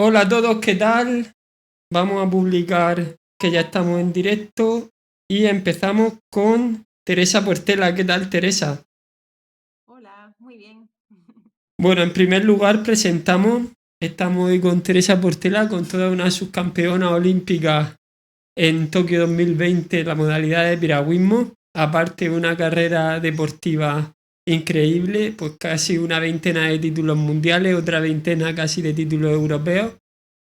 Hola a todos, ¿qué tal? Vamos a publicar que ya estamos en directo y empezamos con Teresa Portela. ¿Qué tal, Teresa? Hola, muy bien. Bueno, en primer lugar estamos hoy con Teresa Portela, con toda una subcampeona olímpica en Tokio 2020 en la modalidad de piragüismo, aparte de una carrera deportiva increíble, pues casi una veintena de títulos mundiales, otra veintena casi de títulos europeos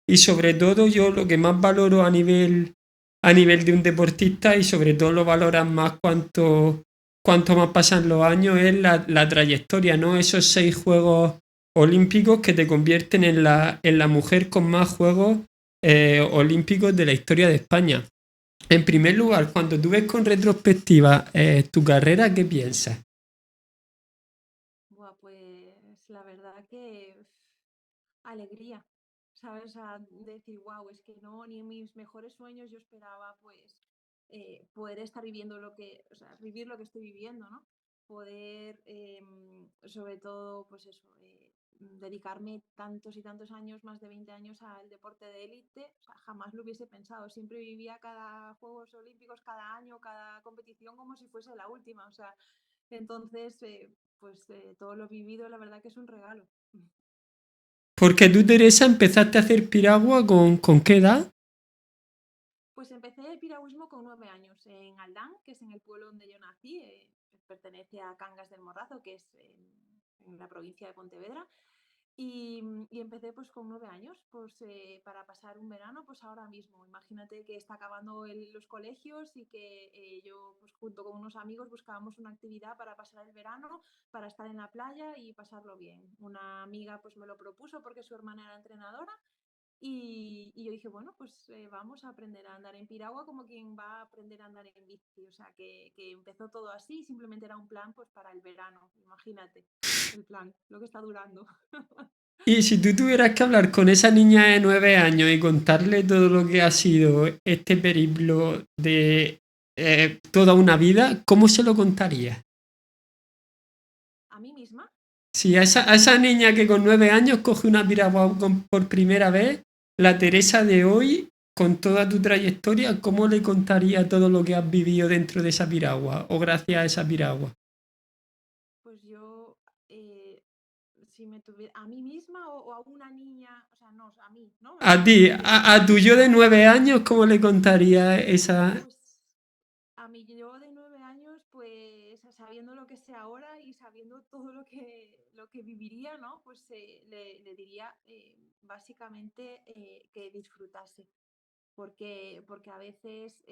y sobre todo yo lo que más valoro a nivel de un deportista y sobre todo lo valoran más cuanto más pasan los años es la trayectoria, ¿no? Esos 6 Juegos Olímpicos que te convierten en la mujer con más Juegos Olímpicos de la historia de España. En primer lugar, cuando tú ves con retrospectiva tu carrera, ¿qué piensas? Buah, pues la verdad que alegría, ¿sabes? O sea, decir, wow, es que no, ni en mis mejores sueños yo esperaba, pues, poder estar viviendo o sea, vivir lo que estoy viviendo, ¿no? Poder, sobre todo, pues eso, dedicarme tantos y tantos años, más de 20 años al deporte de élite, o sea, jamás lo hubiese pensado. Siempre vivía cada Juegos Olímpicos, cada año, cada competición como si fuese la última, o sea, entonces, todo lo vivido, la verdad que es un regalo. Porque tú, Teresa, empezaste a hacer piragua ¿con qué edad? Pues empecé el piragüismo con 9 años en Aldán, que es en el pueblo donde yo nací, pertenece a Cangas del Morrazo, que es en la provincia de Pontevedra. Y empecé pues con 9 años, pues para pasar un verano, pues ahora mismo. Imagínate que está acabando los colegios y que yo pues junto con unos amigos buscábamos una actividad para pasar el verano, para estar en la playa y pasarlo bien. Una amiga pues me lo propuso porque su hermana era entrenadora y yo dije, bueno, pues vamos a aprender a andar en piragua como quien va a aprender a andar en bici. O sea, que empezó todo así, simplemente era un plan pues para el verano, imagínate el plan, lo que está durando. Y si tú tuvieras que hablar con esa niña de 9 años y contarle todo lo que ha sido este periplo de toda una vida, ¿cómo se lo contarías? A mí misma. Si a esa niña que con 9 años coge una piragua por primera vez, la Teresa de hoy, con toda tu trayectoria, ¿cómo le contaría todo lo que has vivido dentro de esa piragua o gracias a esa piragua? Pues yo, si me tuviera a mí misma o a una niña, o sea, no, a mí, ¿no? A ti, Porque, a tu yo de 9 años, ¿cómo le contaría esa? pues, a mí yo de 9 años, pues, sabiendo lo que sé ahora y sabiendo todo lo que viviría, ¿no? Pues le diría básicamente que disfrutase, porque a veces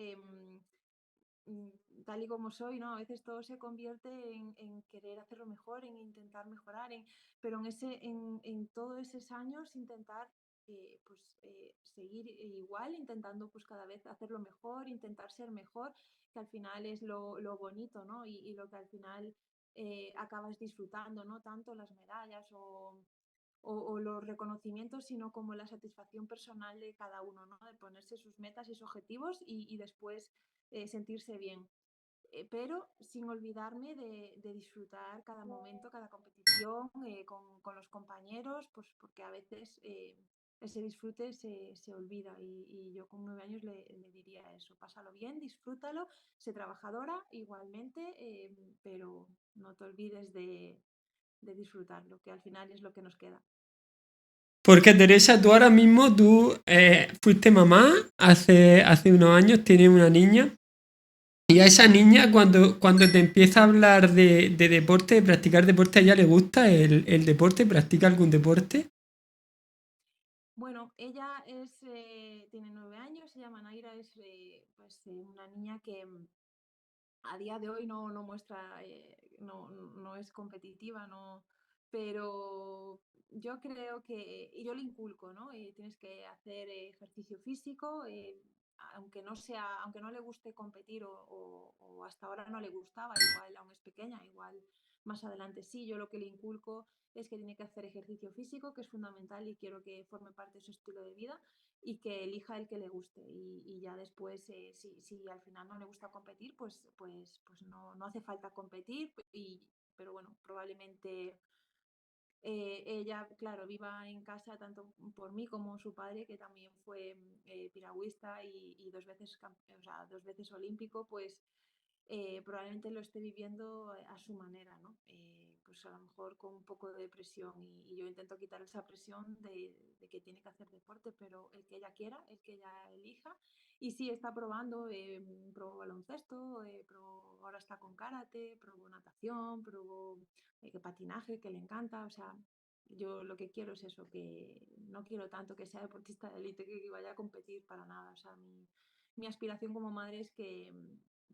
tal y como soy, ¿no? A veces todo se convierte en querer hacerlo mejor, en intentar mejorar, pero en todos esos años intentar seguir igual, intentando pues cada vez hacerlo mejor, intentar ser mejor, que al final es lo bonito, ¿no? Y lo que al final acabas disfrutando, no tanto las medallas o los reconocimientos, sino como la satisfacción personal de cada uno, ¿no? De ponerse sus metas y sus objetivos y después sentirse bien. Pero sin olvidarme de disfrutar cada momento, cada competición, con los compañeros, pues porque a veces ese disfrute se olvida y yo con 9 años le diría eso, pásalo bien, disfrútalo, sé trabajadora igualmente, pero no te olvides de disfrutarlo, que al final es lo que nos queda. Porque Teresa, tú ahora mismo, tú fuiste mamá hace unos años, tienes una niña. Y a esa niña, cuando te empieza a hablar de deporte, de practicar deporte, ¿a ella le gusta el deporte? ¿Practica algún deporte? Bueno, ella tiene 9 años, se llama Naira, es una niña que a día de hoy no muestra, no es competitiva, no, pero yo creo que, y yo le inculco, ¿no? Tienes que hacer ejercicio físico, aunque no le guste competir o hasta ahora no le gustaba, igual aún es pequeña, igual más adelante sí, yo lo que le inculco es que tiene que hacer ejercicio físico, que es fundamental y quiero que forme parte de su estilo de vida y que elija el que le guste. Y ya después, si al final no le gusta competir, pues no hace falta competir. Pero bueno, probablemente Ella, claro, viva en casa tanto por mí como su padre, que también fue piragüista y o sea, 2 veces olímpico, pues probablemente lo esté viviendo a su manera, ¿no? Pues a lo mejor con un poco de presión y yo intento quitar esa presión de que tiene que hacer deporte, pero el que ella quiera, el que ella elija. Y sí, está probando, probó baloncesto, ahora está con karate, probó natación, probó patinaje, que le encanta, o sea, yo lo que quiero es eso, que no quiero tanto que sea deportista de élite, que vaya a competir para nada, o sea, mi aspiración como madre es que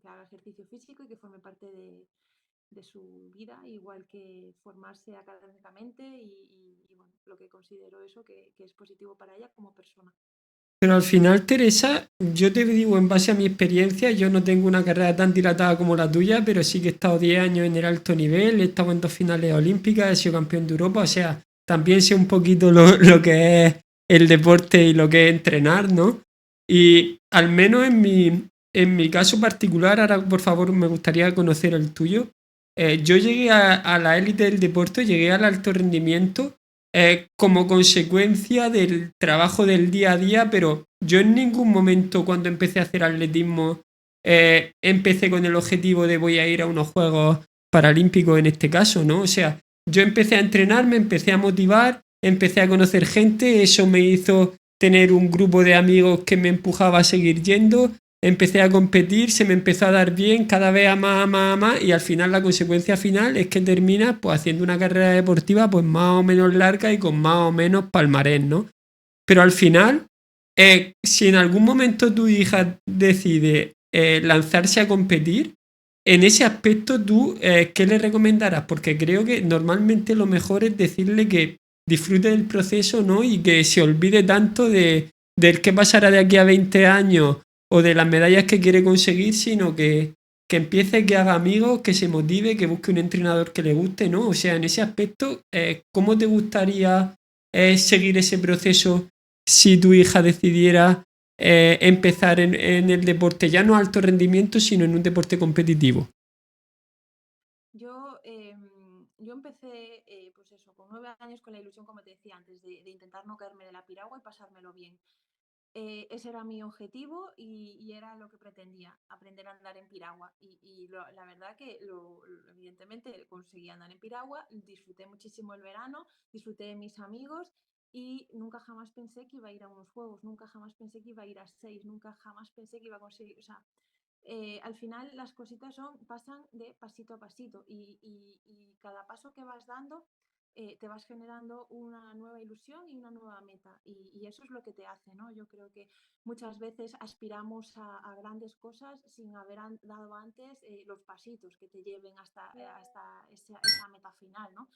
haga ejercicio físico y que forme parte de su vida, igual que formarse académicamente y bueno, lo que considero eso que es positivo para ella como persona. Pero al final, Teresa, yo te digo en base a mi experiencia, yo no tengo una carrera tan dilatada como la tuya, pero sí que he estado 10 años en el alto nivel, he estado en 2 finales olímpicas, he sido campeón de Europa, o sea, también sé un poquito lo que es el deporte y lo que es entrenar, ¿no? Y al menos en mi caso particular, ahora por favor me gustaría conocer el tuyo. Yo llegué a la élite del deporte, llegué al alto rendimiento como consecuencia del trabajo del día a día, pero yo en ningún momento cuando empecé a hacer atletismo empecé con el objetivo de voy a ir a unos Juegos Paralímpicos en este caso, ¿no? O sea, yo empecé a entrenar, me empecé a motivar, empecé a conocer gente, eso me hizo tener un grupo de amigos que me empujaba a seguir yendo, empecé a competir, se me empezó a dar bien, cada vez a más, y al final la consecuencia final es que terminas pues haciendo una carrera deportiva pues más o menos larga y con más o menos palmarés, ¿no? Pero al final, si en algún momento tu hija decide lanzarse a competir, en ese aspecto tú, ¿qué le recomendarás? Porque creo que normalmente lo mejor es decirle que disfrute del proceso, ¿no? Y que se olvide tanto del qué pasará de aquí a 20 años o de las medallas que quiere conseguir, sino que empiece, que haga amigos, que se motive, que busque un entrenador que le guste, ¿no? O sea, en ese aspecto, ¿cómo te gustaría seguir ese proceso si tu hija decidiera empezar en el deporte, ya no alto rendimiento, sino en un deporte competitivo? Yo empecé, pues eso, con 9 años con la ilusión, como te decía antes, de intentar no caerme de la piragua y pasármelo bien. Ese era mi objetivo y era lo que pretendía, aprender a andar en piragua. La verdad que evidentemente conseguí andar en piragua, disfruté muchísimo el verano, disfruté de mis amigos y nunca jamás pensé que iba a ir a unos juegos, nunca jamás pensé que iba a ir a 6, nunca jamás pensé que iba a conseguir, o sea, al final las cositas pasan de pasito a pasito y cada paso que vas dando te vas generando una nueva ilusión y una nueva meta y eso es lo que te hace, ¿no? Yo creo que muchas veces aspiramos a grandes cosas sin haber dado antes los pasitos que te lleven hasta esa meta final, ¿no?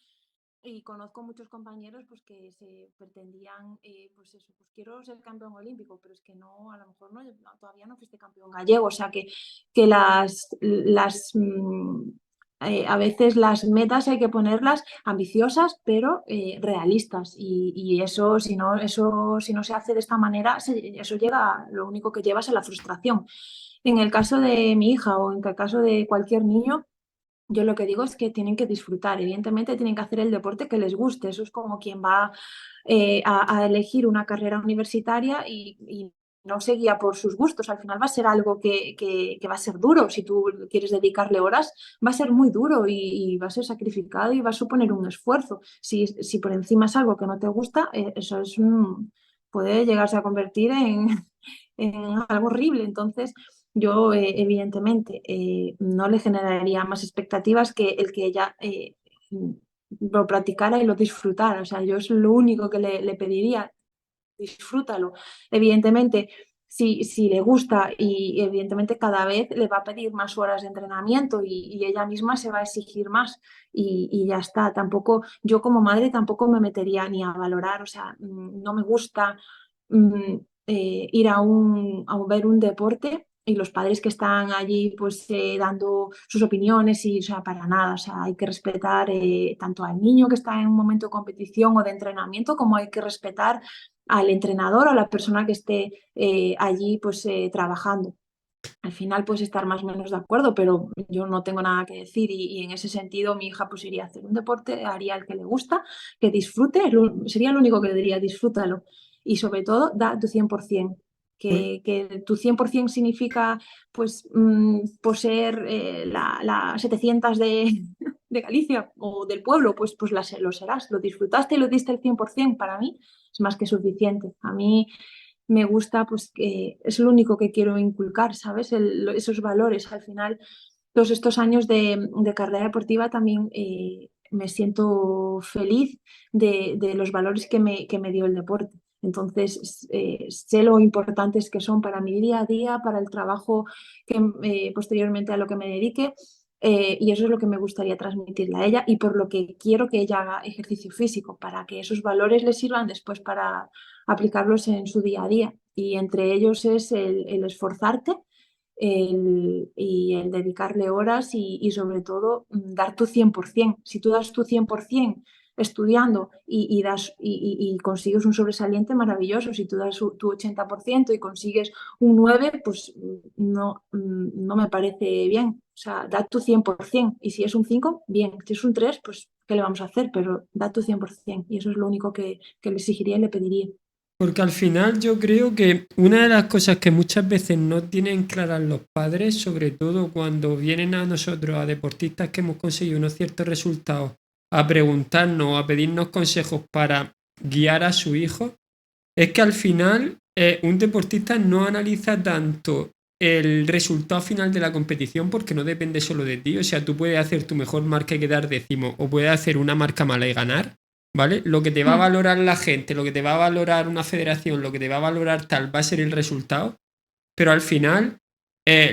Y conozco muchos compañeros pues que se pretendían, pues eso, pues quiero ser campeón olímpico, pero es que no, a lo mejor todavía no fuiste campeón gallego, o sea que a veces las metas hay que ponerlas ambiciosas, pero realistas. Y eso, si no se hace de esta manera, eso llega, lo único que lleva es a la frustración. En el caso de mi hija o en el caso de cualquier niño, yo lo que digo es que tienen que disfrutar, evidentemente tienen que hacer el deporte que les guste, eso es como quien va a elegir una carrera universitaria y no se guía por sus gustos, al final va a ser algo que va a ser duro, si tú quieres dedicarle horas, va a ser muy duro y va a ser sacrificado y va a suponer un esfuerzo. Si por encima es algo que no te gusta, eso puede llegarse a convertir en algo horrible, entonces yo, evidentemente, no le generaría más expectativas que el que ella lo practicara y lo disfrutara. O sea, yo es lo único que le pediría, disfrútalo. Evidentemente, si le gusta y evidentemente cada vez le va a pedir más horas de entrenamiento y ella misma se va a exigir más y ya está. Tampoco, yo como madre tampoco me metería ni a valorar, o sea, no me gusta mm, ir a ver un deporte y los padres que están allí pues dando sus opiniones y, o sea, para nada, o sea, hay que respetar tanto al niño que está en un momento de competición o de entrenamiento como hay que respetar al entrenador o a la persona que esté allí pues trabajando. Al final puedes estar más o menos de acuerdo, pero yo no tengo nada que decir y en ese sentido mi hija pues iría a hacer un deporte, haría el que le gusta, que disfrute, sería lo único que le diría, disfrútalo y sobre todo da tu 100%, Por- que tu 100% significa pues poseer la 700 de Galicia o del pueblo, pues lo serás, lo disfrutaste y lo diste el 100%, para mí es más que suficiente. A mí me gusta, pues que es lo único que quiero inculcar, ¿sabes? Esos valores. Al final, todos estos años de carrera deportiva también me siento feliz de los valores que me dio el deporte. Entonces, sé lo importantes que son para mi día a día, para el trabajo que posteriormente a lo que me dedique. Y eso es lo que me gustaría transmitirle a ella y por lo que quiero que ella haga ejercicio físico, para que esos valores le sirvan después para aplicarlos en su día a día. Y entre ellos es el esforzarte y el dedicarle horas y sobre todo dar tu 100%. Si tú das tu 100% estudiando y consigues un sobresaliente maravilloso, si tú das tu 80% y consigues un 9, pues no me parece bien. O sea, da tu 100%. Y si es un 5 bien. Si es un 3 pues ¿qué le vamos a hacer? Pero da tu 100%. Y eso es lo único que le exigiría y le pediría. Porque al final yo creo que una de las cosas que muchas veces no tienen claras los padres, sobre todo cuando vienen a nosotros, a deportistas que hemos conseguido unos ciertos resultados, a preguntarnos o a pedirnos consejos para guiar a su hijo, es que al final un deportista no analiza tanto el resultado final de la competición porque no depende solo de ti. O sea, tú puedes hacer tu mejor marca y quedar décimo o puedes hacer una marca mala y ganar, ¿vale? Lo que te va a Mm, valorar la gente, lo que te va a valorar una federación, lo que te va a valorar tal va a ser el resultado. Pero al final,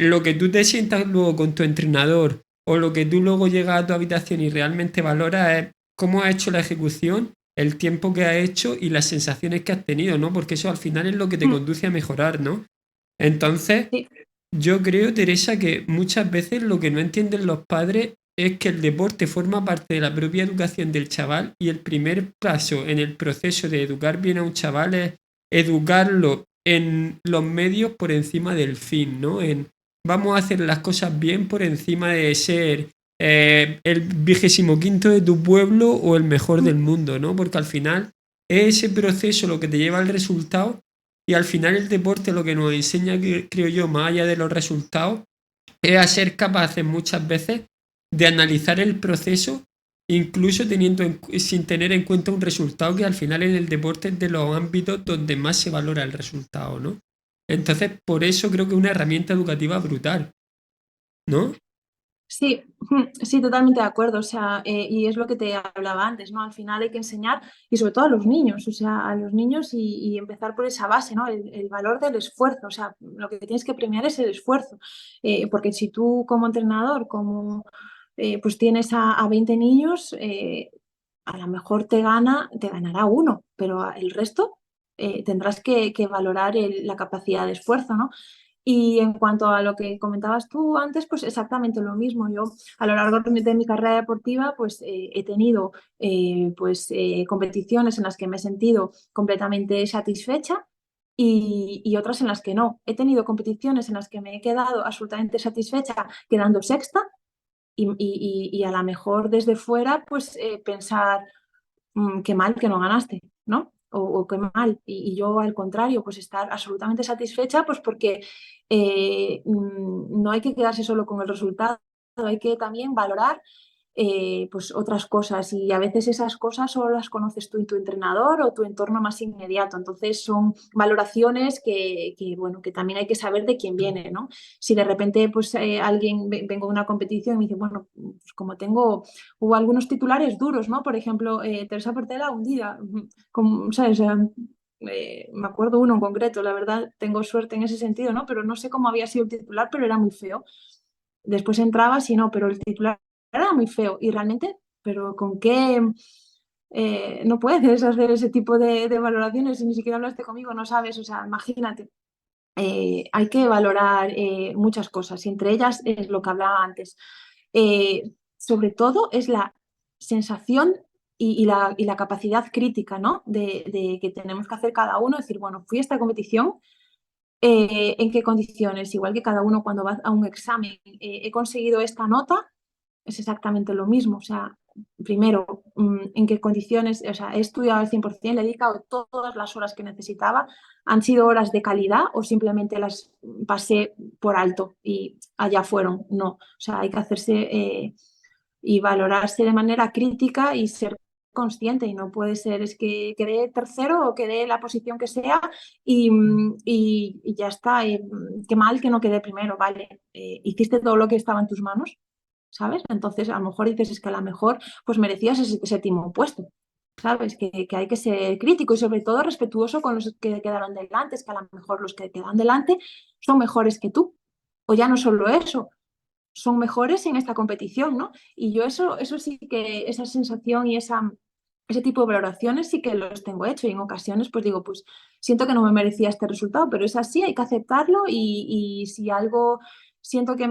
lo que tú te sientas luego con tu entrenador o lo que tú luego llegas a tu habitación y realmente valoras es cómo has hecho la ejecución, el tiempo que has hecho y las sensaciones que has tenido, ¿no? Porque eso al final es lo que te mm, conduce a mejorar, ¿no? Entonces, sí. yo creo, Teresa, que muchas veces lo que no entienden los padres es que el deporte forma parte de la propia educación del chaval y el primer paso en el proceso de educar bien a un chaval es educarlo en los medios por encima del fin, ¿no? En vamos a hacer las cosas bien por encima de ser el 25.º de tu pueblo o el mejor Mm. del mundo, ¿no? Porque al final es ese proceso lo que te lleva al resultado y al final el deporte lo que nos enseña, creo yo, más allá de los resultados, es a ser capaces muchas veces de analizar el proceso, incluso sin tener en cuenta un resultado que al final en el deporte es de los ámbitos donde más se valora el resultado, ¿no? Entonces, por eso creo que es una herramienta educativa brutal, ¿no? Sí, sí, totalmente de acuerdo. O sea, y es lo que te hablaba antes, ¿no? Al final hay que enseñar, y sobre todo a los niños, o sea, a los niños y empezar por esa base, ¿no? El valor del esfuerzo. O sea, lo que tienes que premiar es el esfuerzo. Porque si tú como entrenador, pues tienes a 20 niños, a lo mejor te ganará uno, pero el resto tendrás que valorar la capacidad de esfuerzo, ¿no? Y en cuanto a lo que comentabas tú antes, pues exactamente lo mismo. Yo a lo largo de mi carrera deportiva, pues he tenido competiciones en las que me he sentido completamente satisfecha y otras en las que no. He tenido competiciones en las que me he quedado absolutamente satisfecha quedando sexta y a lo mejor desde fuera, pues pensar, qué mal que no ganaste, ¿no? O qué mal. Y yo al contrario, pues estar absolutamente satisfecha, pues porque no hay que quedarse solo con el resultado, hay que también valorar pues otras cosas y a veces esas cosas solo las conoces tú y tu entrenador o tu entorno más inmediato. Entonces son valoraciones bueno, que también hay que saber de quién viene, ¿no? Si de repente pues vengo a una competición y me dice, bueno, pues como hubo algunos titulares duros, ¿no? Por ejemplo, Teresa Portela hundida, como, ¿sabes? O sea, me acuerdo uno en concreto, la verdad, tengo suerte en ese sentido, ¿no? Pero no sé cómo había sido el titular, pero era muy feo. Después entrabas y no, pero el titular era muy feo y realmente, pero ¿con qué no puedes hacer ese tipo de valoraciones si ni siquiera hablaste conmigo, no sabes? O sea, imagínate. Hay que valorar muchas cosas y entre ellas es lo que hablaba antes. Sobre todo es la sensación y la capacidad crítica, ¿no? De que tenemos que hacer cada uno, decir, bueno, fui a esta competición en qué condiciones, igual que cada uno cuando va a un examen, he conseguido esta nota, es exactamente lo mismo. O sea, primero, en qué condiciones, o sea, he estudiado al 100%, le he dedicado todas las horas que necesitaba, han sido horas de calidad o simplemente las pasé por alto y allá fueron. No, o sea, hay que hacerse y valorarse de manera crítica y ser consciente, y no puede ser es que quedé tercero o quedé la posición que sea y ya está, qué mal que no quedé primero, vale, hiciste todo lo que estaba en tus manos, ¿sabes? Entonces a lo mejor dices es que a lo mejor pues merecías ese séptimo puesto, ¿sabes? Que hay que ser crítico y sobre todo respetuoso con los que quedaron delante, es que a lo mejor los que quedan delante son mejores que tú, o ya no solo eso, son mejores en esta competición, ¿no? Y yo eso sí que, esa sensación y ese tipo de valoraciones sí que los tengo hecho y en ocasiones pues digo, pues siento que no me merecía este resultado, pero es así, hay que aceptarlo y si algo siento que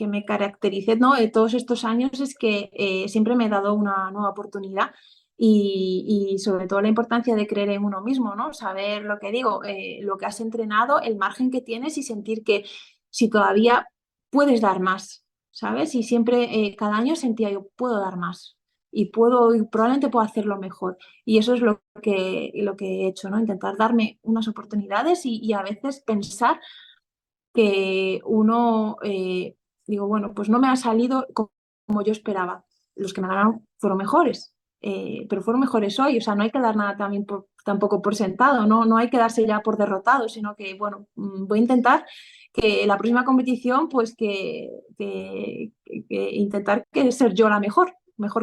me caracterice, ¿no? Todos estos años es que siempre me he dado una nueva oportunidad y sobre todo la importancia de creer en uno mismo, ¿no? Saber lo que digo, lo que has entrenado, el margen que tienes y sentir que si todavía puedes dar más, ¿sabes? Y siempre, cada año sentía yo, puedo dar más y y probablemente puedo hacerlo mejor. Y eso es lo que he hecho, ¿no? Intentar darme unas oportunidades y a veces pensar que uno, digo, bueno, pues no me ha salido como yo esperaba. Los que me ganaron fueron mejores, pero fueron mejores hoy. O sea, no hay que dar nada también tampoco por sentado, ¿no? No hay que darse ya por derrotado, sino que, bueno, voy a intentar que la próxima competición, pues que intentar que ser yo la mejor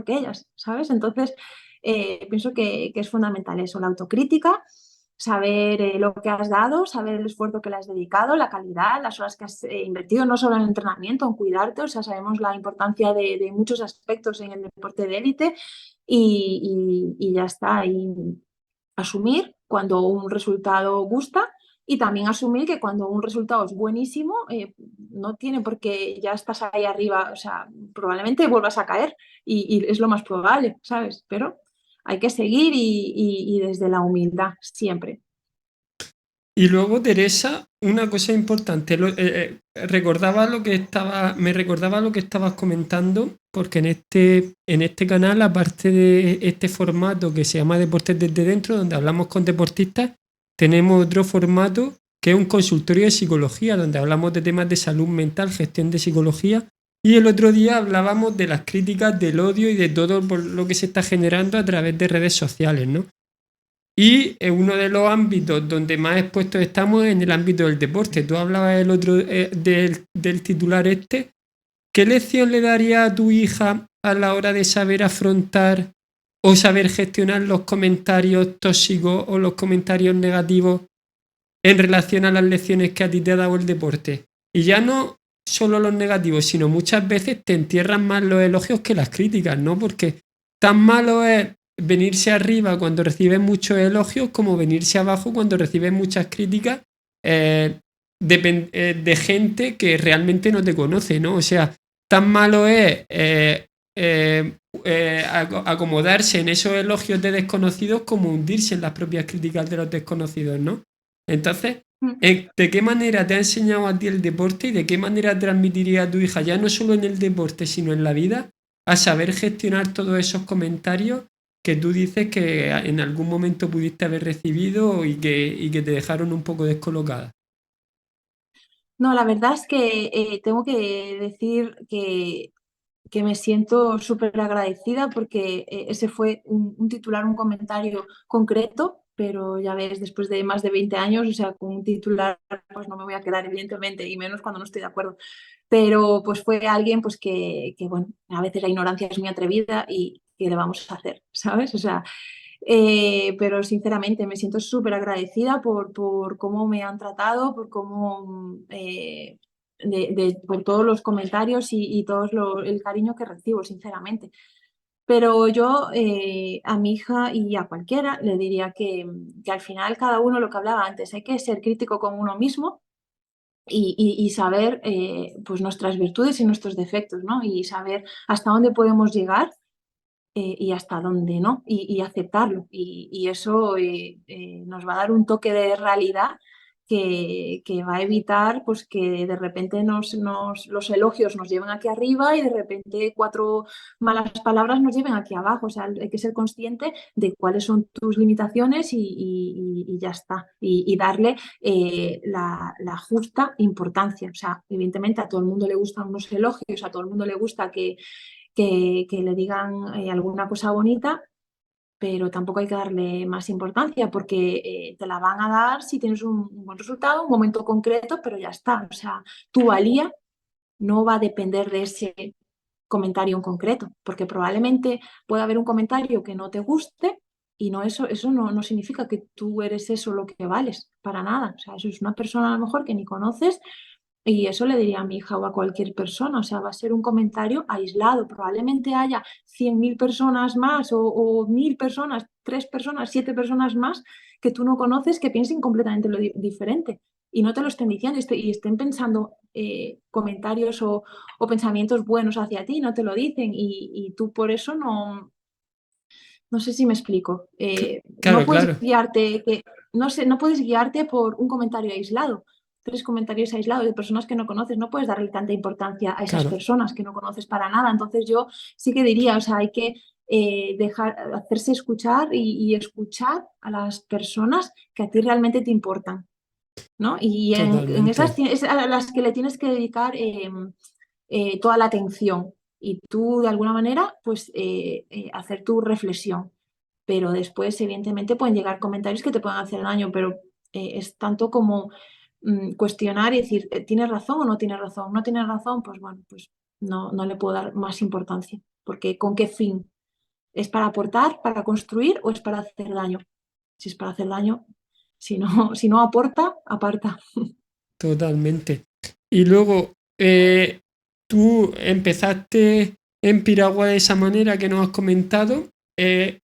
que ellas, ¿sabes? Entonces, pienso que es fundamental eso, la autocrítica, saber lo que has dado, saber el esfuerzo que le has dedicado, la calidad, las horas que has invertido, no solo en entrenamiento, en cuidarte, o sea, sabemos la importancia de muchos aspectos en el deporte de élite y ya está. Y asumir cuando un resultado gusta y también asumir que cuando un resultado es buenísimo, no tiene por qué, ya estás ahí arriba, o sea, probablemente vuelvas a caer y es lo más probable, ¿sabes? Pero hay que seguir y desde la humildad, siempre. Y luego, Teresa, una cosa importante, me recordaba lo que estabas comentando, porque en este canal, aparte de este formato que se llama Deportes desde dentro, donde hablamos con deportistas, tenemos otro formato que es un consultorio de psicología, donde hablamos de temas de salud mental, gestión de psicología, y el otro día hablábamos de las críticas, del odio y de todo lo que se está generando a través de redes sociales, ¿no? Y uno de los ámbitos donde más expuestos estamos es en el ámbito del deporte. Tú hablabas el otro, del titular este. ¿Qué lección le daría a tu hija a la hora de saber afrontar o saber gestionar los comentarios tóxicos o los comentarios negativos en relación a las lecciones que a ti te ha dado el deporte? Y ya no solo los negativos, sino muchas veces te entierran más los elogios que las críticas, ¿no? Porque tan malo es venirse arriba cuando recibes muchos elogios como venirse abajo cuando recibes muchas críticas de gente que realmente no te conoce, ¿no? O sea, tan malo es acomodarse en esos elogios de desconocidos como hundirse en las propias críticas de los desconocidos, ¿no? Entonces, ¿de qué manera te ha enseñado a ti el deporte y de qué manera transmitiría a tu hija, ya no solo en el deporte, sino en la vida, a saber gestionar todos esos comentarios que tú dices que en algún momento pudiste haber recibido y que te dejaron un poco descolocada? No, la verdad es que tengo que decir que me siento súper agradecida porque ese fue un titular, un comentario concreto, pero ya ves, después de más de 20 años, o sea, con un titular pues no me voy a quedar, evidentemente, y menos cuando no estoy de acuerdo. Pero pues fue alguien pues bueno, a veces la ignorancia es muy atrevida y ¿qué le vamos a hacer? ¿Sabes? O sea, pero sinceramente me siento súper agradecida por cómo me han tratado, por cómo por todos los comentarios y todo el cariño que recibo, sinceramente. Pero yo a mi hija y a cualquiera le diría que al final cada uno, lo que hablaba antes, hay que ser crítico con uno mismo y saber pues nuestras virtudes y nuestros defectos, ¿no? Y saber hasta dónde podemos llegar y hasta dónde no, y aceptarlo. Y eso nos va a dar un toque de realidad que va a evitar pues, que de repente los elogios nos lleven aquí arriba y de repente 4 malas palabras nos lleven aquí abajo. O sea, hay que ser consciente de cuáles son tus limitaciones y ya está. Y darle la justa importancia. O sea, evidentemente a todo el mundo le gustan unos elogios, a todo el mundo le gusta que le digan alguna cosa bonita, pero tampoco hay que darle más importancia porque te la van a dar si tienes un buen resultado, un momento concreto, pero ya está. O sea, tu valía no va a depender de ese comentario en concreto, porque probablemente pueda haber un comentario que no te guste y eso no significa que tú eres eso lo que vales, para nada. O sea, eso es una persona a lo mejor que ni conoces y eso le diría a mi hija o a cualquier persona, o sea, va a ser un comentario aislado. Probablemente haya 100.000 personas más o 1.000 personas, 3 personas, 7 personas más que tú no conoces que piensen completamente lo diferente y no te lo estén diciendo y estén pensando comentarios o pensamientos buenos hacia ti, no te lo dicen y tú por eso no sé si me explico. No Claro, puedes claro, guiarte, no puedes guiarte por un comentario aislado. 3 comentarios aislados de personas que no conoces, no puedes darle tanta importancia a esas claro, personas que no conoces para nada. Entonces yo sí que diría, o sea, hay que hacerse escuchar y escuchar a las personas que a ti realmente te importan, ¿no? Y en esas totalmente, es a las que le tienes que dedicar toda la atención y tú de alguna manera pues hacer tu reflexión. Pero después, evidentemente, pueden llegar comentarios que te puedan hacer daño, pero es tanto como cuestionar y decir, ¿tienes razón o no tienes razón? No tienes razón, pues bueno, pues no le puedo dar más importancia, porque ¿con qué fin? ¿Es para aportar, para construir o es para hacer daño? Si es para hacer daño, si no aporta, aparta. totalmente. Y luego, tú empezaste en Piragua de esa manera que nos has comentado. ¿En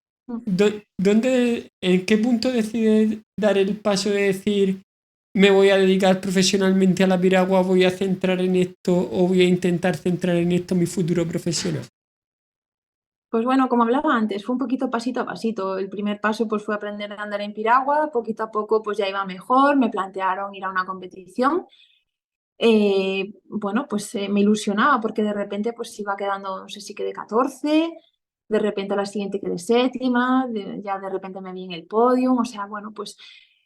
qué punto decides dar el paso de decir me voy a dedicar profesionalmente a la piragua, voy a centrar en esto o voy a intentar centrar en esto mi futuro profesional? Pues bueno, como hablaba antes, fue un poquito pasito a pasito. El primer paso pues fue aprender a andar en piragua, poquito a poco pues ya iba mejor, me plantearon ir a una competición. Bueno, pues me ilusionaba porque de repente pues iba quedando, no sé si quedé 14, de repente a la siguiente quedé séptima, ya de repente me vi en el podio, o sea, bueno, pues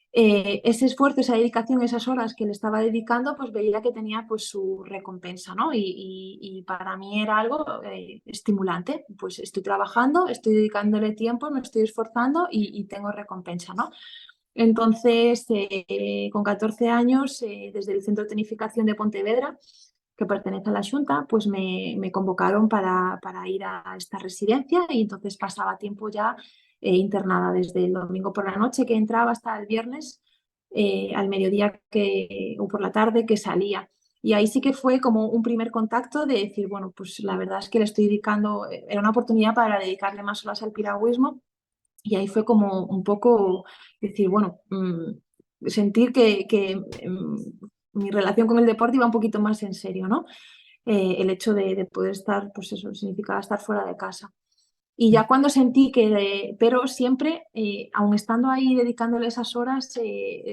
ese esfuerzo, esa dedicación, esas horas que le estaba dedicando, pues veía que tenía pues su recompensa, ¿no? Y para mí era algo estimulante, pues estoy trabajando, estoy dedicándole tiempo, me estoy esforzando y tengo recompensa, ¿no? Entonces, con 14 años, desde el Centro de Tecnificación de Pontevedra, que pertenece a la Xunta, pues me convocaron para ir a esta residencia y entonces pasaba tiempo ya internada desde el domingo por la noche que entraba hasta el viernes al mediodía o por la tarde que salía. Y ahí sí que fue como un primer contacto de decir, bueno, pues la verdad es que le estoy dedicando, era una oportunidad para dedicarle más horas al piragüismo y ahí fue como un poco decir, bueno, sentir que mi relación con el deporte iba un poquito más en serio, ¿no? El hecho de poder estar, pues eso, significaba estar fuera de casa. Y ya cuando sentí pero siempre, aun estando ahí dedicándole esas horas,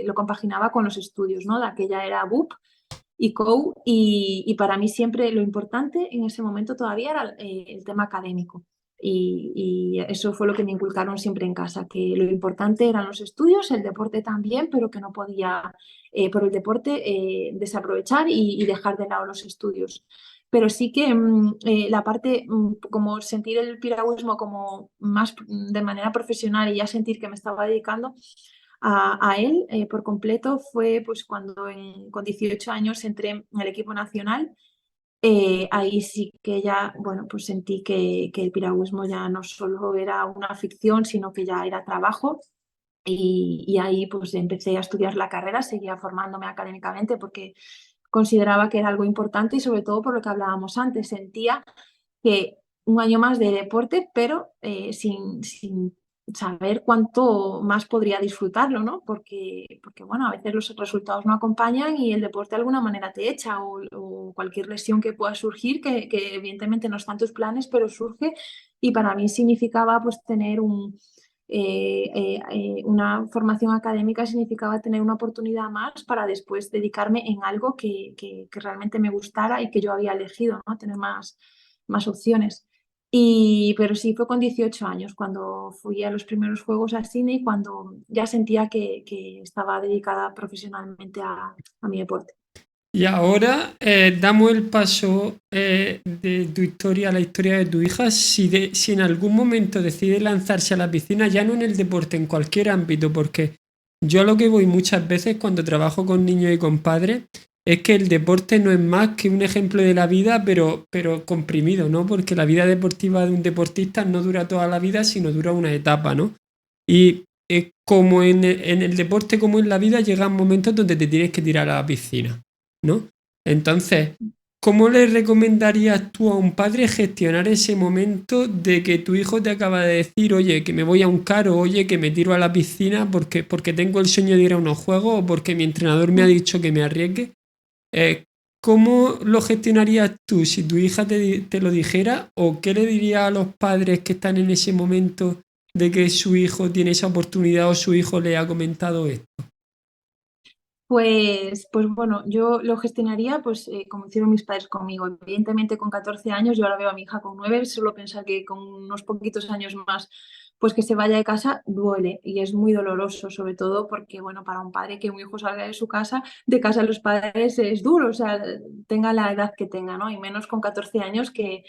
lo compaginaba con los estudios, ¿no? De aquella era BUP y COU, y para mí siempre lo importante en ese momento todavía era el tema académico. Y eso fue lo que me inculcaron siempre en casa, que lo importante eran los estudios, el deporte también, pero que no podía por el deporte desaprovechar y dejar de lado los estudios. Pero sí que la parte, como sentir el piragüismo como más de manera profesional y ya sentir que me estaba dedicando, a él por completo fue pues cuando con 18 años entré en el equipo nacional. Ahí sí que ya, bueno, pues sentí que el piragüismo ya no solo era una ficción, sino que ya era trabajo. Y ahí pues empecé a estudiar la carrera, seguía formándome académicamente porque consideraba que era algo importante y sobre todo por lo que hablábamos antes, sentía que un año más de deporte, pero sin saber cuánto más podría disfrutarlo, ¿no? Porque, bueno, a veces los resultados no acompañan y el deporte de alguna manera te echa o cualquier lesión que pueda surgir, que evidentemente no está en tus planes, pero surge y para mí significaba pues tener una formación académica, significaba tener una oportunidad más para después dedicarme en algo que realmente me gustara y que yo había elegido, ¿no? Tener más opciones. Pero sí, fue con 18 años cuando fui a los primeros Juegos a Sydney, cuando ya sentía que estaba dedicada profesionalmente a mi deporte. Y ahora damos el paso de tu historia a la historia de tu hija. Si en algún momento decide lanzarse a la piscina, ya no en el deporte, en cualquier ámbito, porque yo a lo que voy muchas veces cuando trabajo con niños y con padres es que el deporte no es más que un ejemplo de la vida, pero comprimido, ¿no? Porque la vida deportiva de un deportista no dura toda la vida, sino dura una etapa, ¿no? Y como en el deporte como en la vida, llegan momentos donde te tienes que tirar a la piscina, ¿no? Entonces, ¿cómo le recomendarías tú a un padre gestionar ese momento de que tu hijo te acaba de decir, oye, que me voy a un caro, oye, que me tiro a la piscina porque tengo el sueño de ir a unos juegos o porque mi entrenador me ha dicho que me arriesgue? Eh, ¿Cómo lo gestionarías tú si tu hija te lo dijera? ¿O qué le dirías a los padres que están en ese momento de que su hijo tiene esa oportunidad o su hijo le ha comentado esto? Pues bueno, yo lo gestionaría pues como hicieron mis padres conmigo. Evidentemente con 14 años, yo ahora veo a mi hija con 9, solo pensar que con unos poquitos años más, pues que se vaya de casa, duele y es muy doloroso, sobre todo porque, bueno, para un padre que un hijo salga de su casa, de casa de los padres es duro, o sea, tenga la edad que tenga, ¿no? Y menos con 14 años que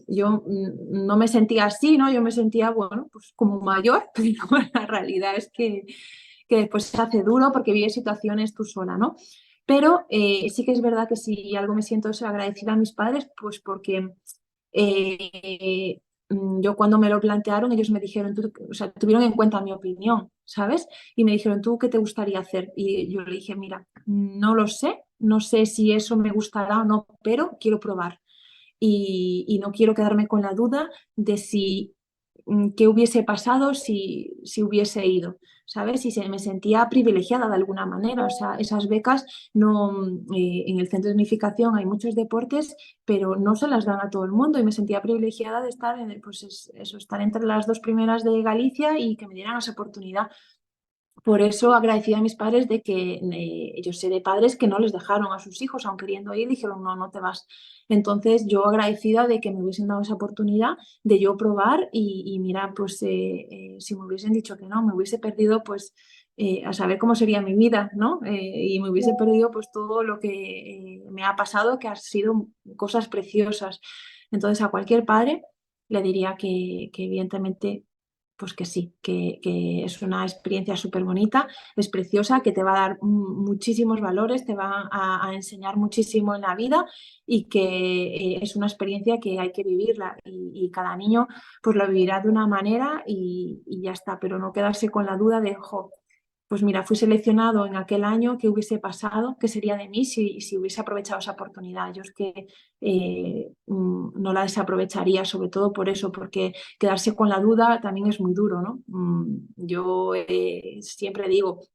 yo no me sentía así, ¿no? Yo me sentía, bueno, pues como mayor, pero la realidad es que después se hace duro porque vives situaciones tú sola, ¿no? Pero sí que es verdad que si algo me siento es agradecida a mis padres, pues porque yo cuando me lo plantearon, ellos me dijeron, o sea, tuvieron en cuenta mi opinión, ¿sabes? Y me dijeron, ¿tú qué te gustaría hacer? Y yo le dije, mira, no lo sé, no sé si eso me gustará o no, pero quiero probar y no quiero quedarme con la duda de si qué hubiese pasado si hubiese ido, ¿sabes? Y me sentía privilegiada de alguna manera, o sea, esas becas no, en el centro de unificación hay muchos deportes, pero no se las dan a todo el mundo y me sentía privilegiada de estar, pues eso, estar entre las dos primeras de Galicia y que me dieran esa oportunidad. Por eso agradecida a mis padres de que yo sé de padres que no les dejaron a sus hijos, aun queriendo ir, dijeron, no, no te vas. Entonces yo agradecida de que me hubiesen dado esa oportunidad de yo probar y mira, pues si me hubiesen dicho que no, me hubiese perdido pues a saber cómo sería mi vida, ¿no? Y me hubiese perdido pues todo lo que me ha pasado, que han sido cosas preciosas. Entonces a cualquier padre le diría que evidentemente pues que sí, que es una experiencia súper bonita, es preciosa, que te va a dar muchísimos valores, te va a enseñar muchísimo en la vida y que es una experiencia que hay que vivirla y cada niño pues lo vivirá de una manera y ya está, pero no quedarse con la duda de, jo, pues mira, fui seleccionado en aquel año, ¿qué hubiese pasado? ¿Qué sería de mí si hubiese aprovechado esa oportunidad? Yo es que no la desaprovecharía, sobre todo por eso, porque quedarse con la duda también es muy duro, ¿no? Yo siempre digo,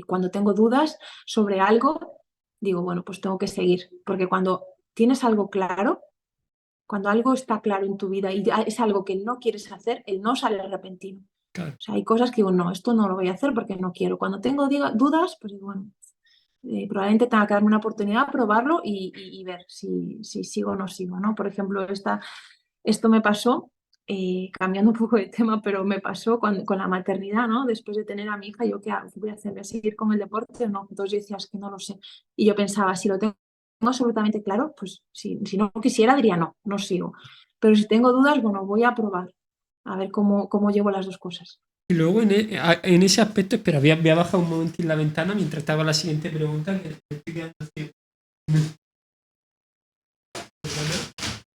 cuando tengo dudas sobre algo, digo, bueno, pues tengo que seguir, porque cuando tienes algo claro, cuando algo está claro en tu vida y es algo que no quieres hacer, el no sale repentino. Claro. O sea, hay cosas que digo, no, esto no lo voy a hacer porque no quiero. Cuando tengo dudas, pues digo, bueno, probablemente tenga que darme una oportunidad, probarlo y ver si sigo o no sigo, ¿no? Por ejemplo, esto me pasó, cambiando un poco de tema, pero me pasó con la maternidad, ¿no? Después de tener a mi hija, yo, ¿qué voy a hacer? ¿Voy a seguir con el deporte o no? Entonces yo decía, es que no lo sé. Y yo pensaba, si lo tengo absolutamente claro, pues si no quisiera, diría, no, no sigo. Pero si tengo dudas, bueno, voy a probar, a ver cómo llevo las dos cosas. Y luego en ese aspecto, espera, voy a bajar un momentín la ventana mientras te hago la siguiente pregunta, que me estoy quedando ciego.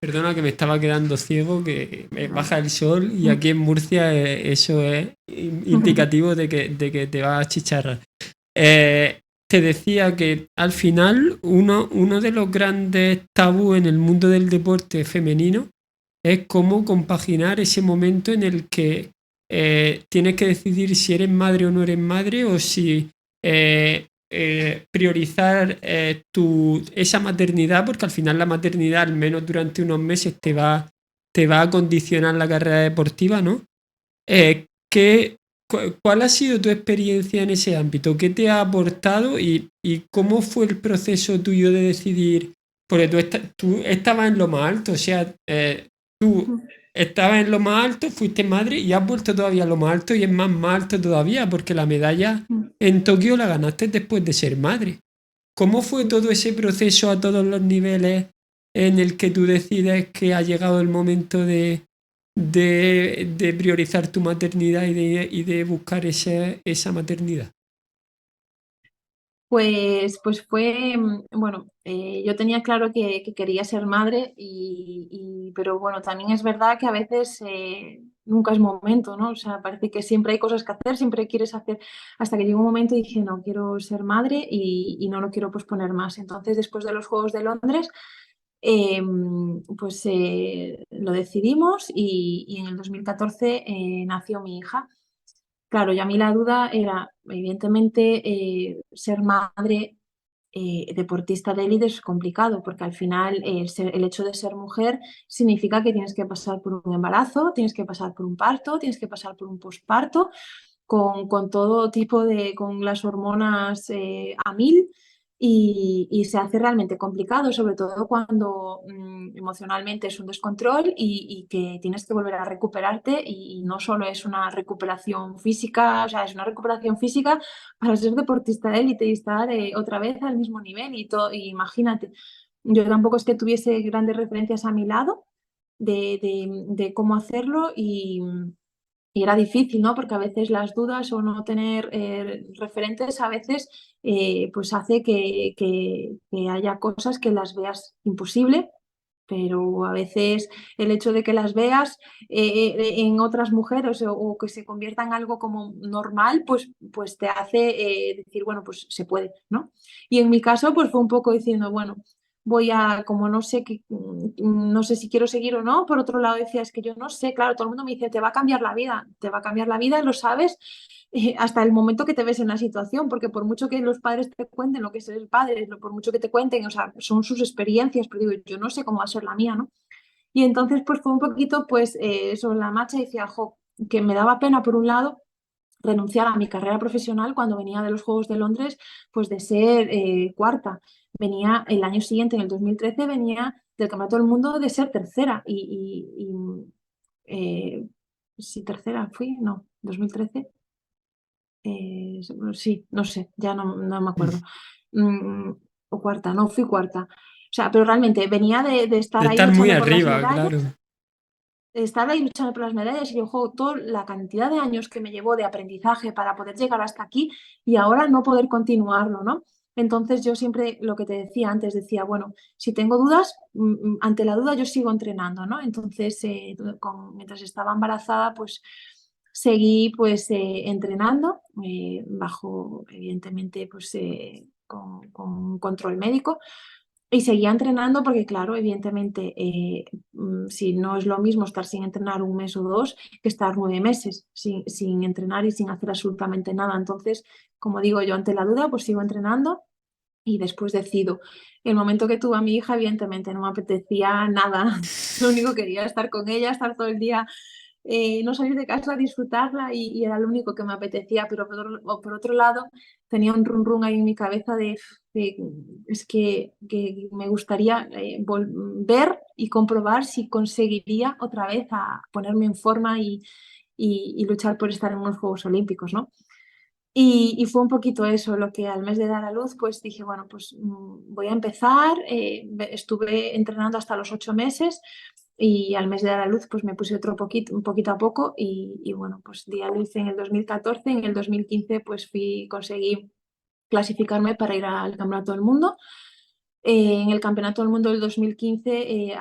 Perdona que me estaba quedando ciego, que me baja el sol y aquí en Murcia eso es indicativo de que te va a chicharrar. Te decía que al final uno de los grandes tabús en el mundo del deporte femenino es cómo compaginar ese momento en el que tienes que decidir si eres madre o no eres madre o si priorizar esa maternidad, porque al final la maternidad, al menos durante unos meses, te va te va a condicionar la carrera deportiva, ¿no? ¿Cuál ha sido tu experiencia en ese ámbito? ¿Qué te ha aportado y cómo fue el proceso tuyo de decidir? Porque tú estabas en lo más alto, o sea, tú estabas en lo más alto, fuiste madre y has vuelto todavía a lo más alto y es más alto todavía porque la medalla en Tokio la ganaste después de ser madre. ¿Cómo fue todo ese proceso a todos los niveles en el que tú decides que ha llegado el momento de priorizar tu maternidad y de buscar esa maternidad? Pues fue, bueno, yo tenía claro que quería ser madre, pero bueno, también es verdad que a veces nunca es momento, ¿no? O sea, parece que siempre hay cosas que hacer, siempre quieres hacer, hasta que llegó un momento y dije, no, quiero ser madre y no lo quiero posponer más. Entonces, después de los Juegos de Londres, pues lo decidimos y en el 2014 nació mi hija. Claro, y a mí la duda era, evidentemente, ser madre deportista de élite es complicado, porque al final el hecho de ser mujer significa que tienes que pasar por un embarazo, tienes que pasar por un parto, tienes que pasar por un posparto, con todo tipo con las hormonas a mil. Y se hace realmente complicado, sobre todo cuando emocionalmente es un descontrol y que tienes que volver a recuperarte y no solo es una recuperación física, o sea, es una recuperación física para ser deportista de élite y estar otra vez al mismo nivel y imagínate, yo tampoco es que tuviese grandes referencias a mi lado de cómo hacerlo y era difícil, ¿no? Porque a veces las dudas o no tener referentes a veces pues hace que haya cosas que las veas imposible, pero a veces el hecho de que las veas en otras mujeres o que se convierta en algo como normal, pues te hace decir, bueno, pues se puede, ¿no? Y en mi caso, pues fue un poco diciendo, bueno, voy a, como no sé, no sé si quiero seguir o no, por otro lado decía, es que yo no sé, claro, todo el mundo me dice, te va a cambiar la vida, te va a cambiar la vida, lo sabes, hasta el momento que te ves en la situación, porque por mucho que los padres te cuenten lo que es ser padre, por mucho que te cuenten, o sea, son sus experiencias, pero digo, yo no sé cómo va a ser la mía, ¿no? Y entonces, pues fue un poquito, pues, sobre la marcha y decía, jo, que me daba pena, por un lado, renunciar a mi carrera profesional cuando venía de los Juegos de Londres, pues de ser cuarta. Venía el año siguiente, en el 2013, venía del Campeonato del Mundo de ser tercera. Eh, sí, tercera fui, no, 2013. Sí, no sé, ya no me acuerdo. Mm, o cuarta, no, fui cuarta. O sea, pero realmente venía de De estar ahí estar muy luchando por las arriba, medallas, claro. estar ahí luchando por las medallas y yo juego toda la cantidad de años que me llevó de aprendizaje para poder llegar hasta aquí y ahora no poder continuarlo, ¿no? Entonces yo siempre lo que te decía antes, decía, bueno, si tengo dudas, ante la duda yo sigo entrenando, ¿no? Entonces, mientras estaba embarazada, pues seguí pues entrenando bajo, evidentemente, pues con control médico. Y seguía entrenando porque, claro, evidentemente, si no es lo mismo estar sin entrenar un mes o dos que estar 9 meses sin entrenar y sin hacer absolutamente nada. Entonces, como digo yo, ante la duda, pues sigo entrenando y después decido. El momento que tuve a mi hija, evidentemente, no me apetecía nada. Lo único que quería estar con ella, estar todo el día no salir de casa, disfrutarla y era lo único que me apetecía, pero por otro lado tenía un run run ahí en mi cabeza de es que me gustaría ver y comprobar si conseguiría otra vez a ponerme en forma y luchar por estar en unos Juegos Olímpicos, ¿no? Y fue un poquito eso, lo que al mes de dar a luz, pues dije, bueno, pues voy a empezar, estuve entrenando hasta los 8 meses y al mes de dar a luz, pues me puse otro poquito, un poquito a poco y bueno, pues di a luz en el 2014, en el 2015 pues conseguí clasificarme para ir al Campeonato del Mundo. En el Campeonato del Mundo del 2015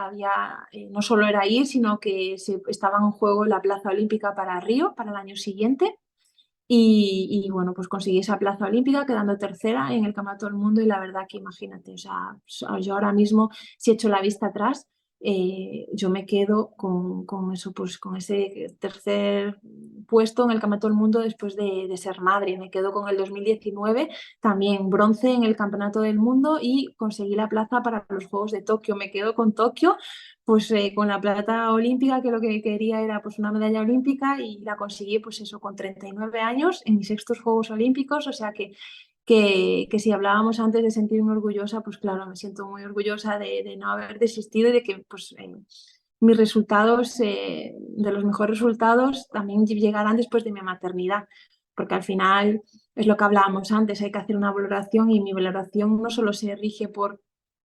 no solo era ir, sino que estaba en juego la plaza olímpica para Río, para el año siguiente. Y bueno, pues conseguí esa plaza olímpica quedando tercera en el Campeonato del Mundo y la verdad que imagínate, o sea, yo ahora mismo, si echo la vista atrás, yo me quedo con eso, pues con ese tercer puesto en el Campeonato del Mundo después de ser madre. Me quedo con el 2019, también bronce en el Campeonato del Mundo y conseguí la plaza para los Juegos de Tokio. Me quedo con Tokio pues con la plata olímpica, que lo que quería era pues una medalla olímpica y la conseguí pues eso con 39 años en mis sextos Juegos Olímpicos, o sea que si hablábamos antes de sentirme orgullosa, pues claro, me siento muy orgullosa de no haber desistido y de que pues mis resultados, de los mejores resultados, también llegarán después de mi maternidad, porque al final es lo que hablábamos antes, hay que hacer una valoración y mi valoración no solo se rige por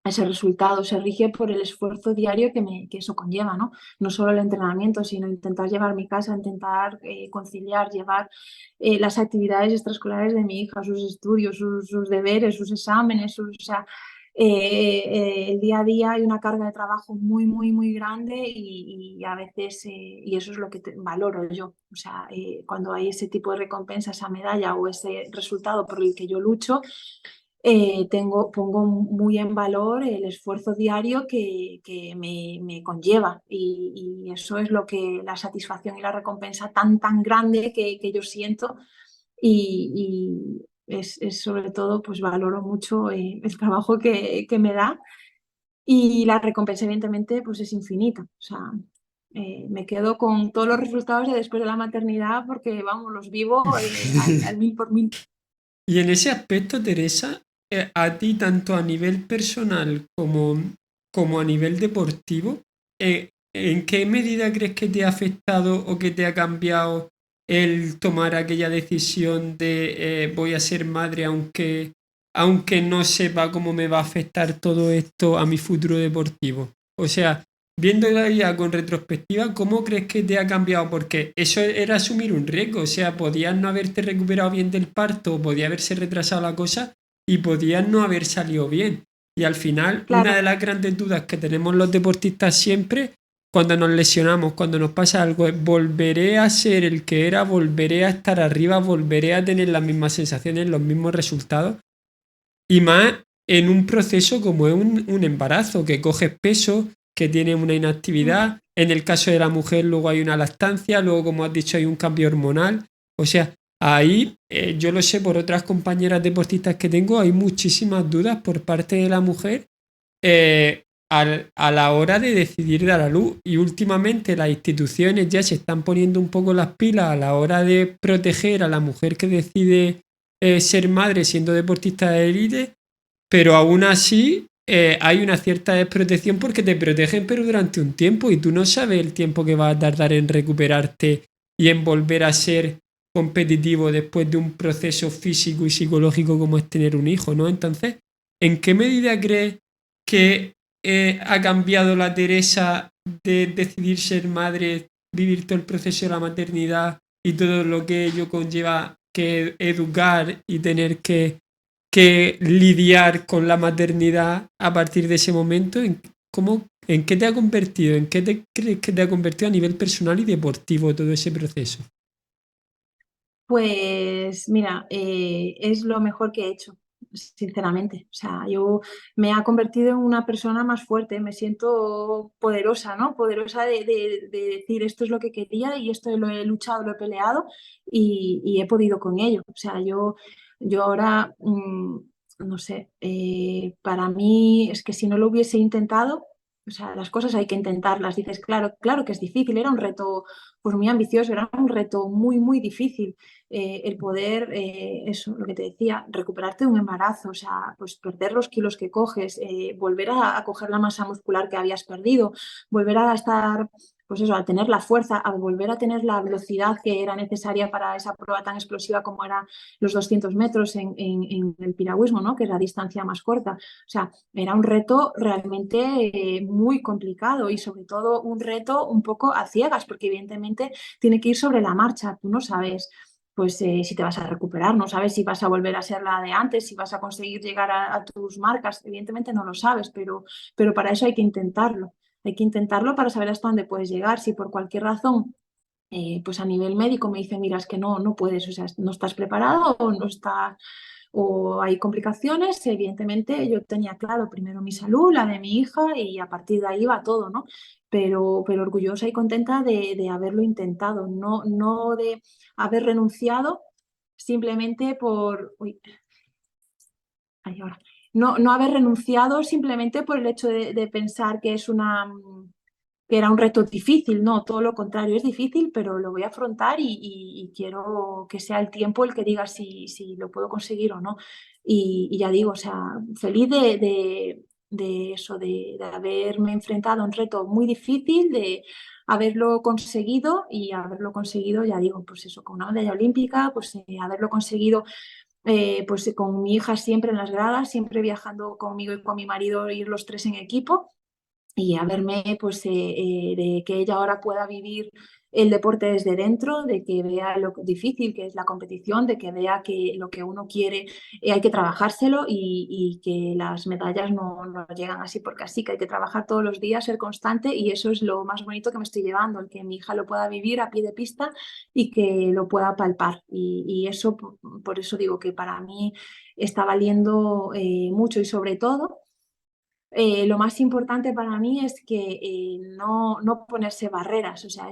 ese resultado, se rige por el esfuerzo diario que eso conlleva, ¿no? No solo el entrenamiento, sino intentar llevar mi casa, intentar conciliar, llevar las actividades extraescolares de mi hija, sus estudios, sus deberes, sus exámenes, o sea, el día a día hay una carga de trabajo muy, muy, muy grande y a veces, y eso es lo que valoro yo, o sea, cuando hay ese tipo de recompensa, esa medalla o ese resultado por el que yo lucho, pongo muy en valor el esfuerzo diario que me conlleva y eso es lo que la satisfacción y la recompensa tan, tan grande que yo siento y es sobre todo, pues valoro mucho el trabajo que me da y la recompensa evidentemente pues es infinita. O sea, me quedo con todos los resultados de después de la maternidad porque, vamos, los vivo al mil por mil. Y en ese aspecto, Teresa, a ti, tanto a nivel personal como a nivel deportivo, ¿en qué medida crees que te ha afectado o que te ha cambiado el tomar aquella decisión de voy a ser madre aunque no sepa cómo me va a afectar todo esto a mi futuro deportivo? O sea, viéndola ya con retrospectiva, ¿cómo crees que te ha cambiado? Porque eso era asumir un riesgo, o sea, podías no haberte recuperado bien del parto, podía haberse retrasado la cosa y podías no haber salido bien. Y al final, una Claro, de las grandes dudas que tenemos los deportistas siempre, cuando nos lesionamos, cuando nos pasa algo, es volveré a ser el que era, volveré a estar arriba, volveré a tener las mismas sensaciones, los mismos resultados. Y más en un proceso como es un embarazo, que coges peso, que tiene una inactividad. En el caso de la mujer luego hay una lactancia, luego como has dicho hay un cambio hormonal. O sea, ahí yo lo sé por otras compañeras deportistas que tengo, hay muchísimas dudas por parte de la mujer a la hora de decidir dar a luz. Y últimamente las instituciones ya se están poniendo un poco las pilas a la hora de proteger a la mujer que decide ser madre siendo deportista de élite, pero aún así hay una cierta desprotección porque te protegen pero durante un tiempo y tú no sabes el tiempo que vas a tardar en recuperarte y en volver a ser competitivo después de un proceso físico y psicológico como es tener un hijo, ¿no? Entonces, ¿en qué medida crees que ha cambiado la Teresa de decidir ser madre, vivir todo el proceso de la maternidad y todo lo que ello conlleva que educar y tener que lidiar con la maternidad a partir de ese momento? ¿En qué te ha convertido? ¿En qué te crees que te ha convertido a nivel personal y deportivo todo ese proceso? Pues mira, es lo mejor que he hecho, sinceramente. O sea, yo me ha convertido en una persona más fuerte, me siento poderosa, ¿no? Poderosa de decir esto es lo que quería y esto lo he luchado, lo he peleado y he podido con ello. O sea, yo ahora, no sé, para mí es que si no lo hubiese intentado, o sea, las cosas hay que intentarlas. Dices, claro, claro que es difícil, era un reto pues muy ambicioso, era un reto muy, muy difícil el poder, eso, lo que te decía, recuperarte de un embarazo, o sea, pues perder los kilos que coges, volver a coger la masa muscular que habías perdido, volver a estar, pues eso, a tener la fuerza, a volver a tener la velocidad que era necesaria para esa prueba tan explosiva como eran los 200 metros en el piragüismo, ¿no? Que es la distancia más corta. O sea, era un reto realmente muy complicado y sobre todo un reto un poco a ciegas, porque evidentemente tiene que ir sobre la marcha, tú no sabes pues si te vas a recuperar, no sabes si vas a volver a ser la de antes, si vas a conseguir llegar a tus marcas, evidentemente no lo sabes, pero para eso hay que intentarlo para saber hasta dónde puedes llegar, si por cualquier razón pues a nivel médico me dicen, mira, es que no puedes, o sea, no estás preparado o no está, o hay complicaciones, evidentemente yo tenía claro primero mi salud, la de mi hija y a partir de ahí va todo, ¿no? Pero orgullosa y contenta de haberlo intentado, no de haber renunciado simplemente por... Uy, ahora. No haber renunciado simplemente por el hecho de pensar que es una que era un reto difícil, no, todo lo contrario, es difícil, pero lo voy a afrontar y quiero que sea el tiempo el que diga si lo puedo conseguir o no. Y ya digo, o sea, feliz de eso, de haberme enfrentado a un reto muy difícil, de haberlo conseguido y haberlo conseguido, ya digo, pues eso, con una medalla olímpica, pues haberlo conseguido pues con mi hija siempre en las gradas, siempre viajando conmigo y con mi marido, ir los tres en equipo y a verme, pues, de que ella ahora pueda vivir el deporte desde dentro, de que vea lo difícil que es la competición, de que vea que lo que uno quiere hay que trabajárselo y que las medallas no llegan así porque así, que hay que trabajar todos los días, ser constante y eso es lo más bonito que me estoy llevando, el que mi hija lo pueda vivir a pie de pista y que lo pueda palpar. Y eso, por eso digo que para mí está valiendo mucho y sobre todo lo más importante para mí es que no ponerse barreras, o sea,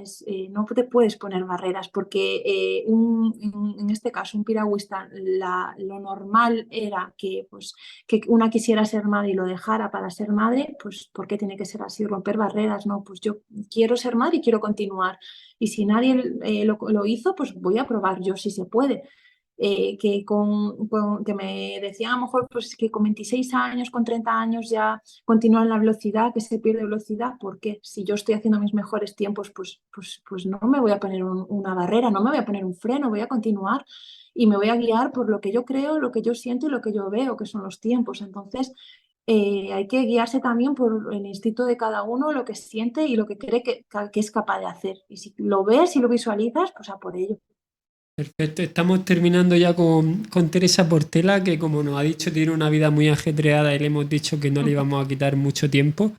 no te puedes poner barreras porque en este caso un piragüista lo normal era que, pues, que una quisiera ser madre y lo dejara para ser madre, pues ¿por qué tiene que ser así? Romper barreras, no, pues yo quiero ser madre y quiero continuar y si nadie lo hizo, pues voy a probar yo si se puede. Que me decían a lo mejor pues, que con 26 años, con 30 años ya continúa en la velocidad, que se pierde velocidad, porque si yo estoy haciendo mis mejores tiempos, pues no me voy a poner una barrera, no me voy a poner un freno, voy a continuar y me voy a guiar por lo que yo creo, lo que yo siento y lo que yo veo, que son los tiempos. Entonces, hay que guiarse también por el instinto de cada uno, lo que siente y lo que cree que es capaz de hacer. Y si lo ves y lo visualizas, pues a por ello. Perfecto, estamos terminando ya con Teresa Portela, que como nos ha dicho tiene una vida muy ajetreada y le hemos dicho que no le íbamos a quitar mucho tiempo.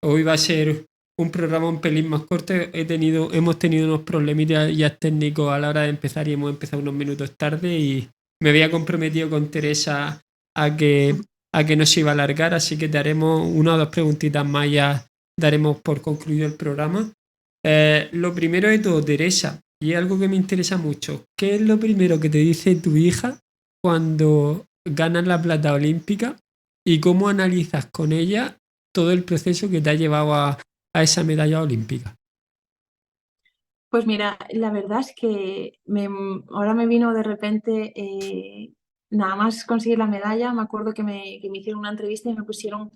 Hoy va a ser un programa un pelín más corto. Hemos tenido unos problemitas ya técnicos a la hora de empezar y hemos empezado unos minutos tarde y me había comprometido con Teresa a que no se iba a alargar, así que te haremos una o dos preguntitas más y ya daremos por concluido el programa. Lo primero de todo, Teresa, y es algo que me interesa mucho, ¿qué es lo primero que te dice tu hija cuando ganas la plata olímpica y cómo analizas con ella todo el proceso que te ha llevado a esa medalla olímpica? Pues mira, la verdad es que ahora me vino de repente, nada más conseguir la medalla, me acuerdo que me hicieron una entrevista y me pusieron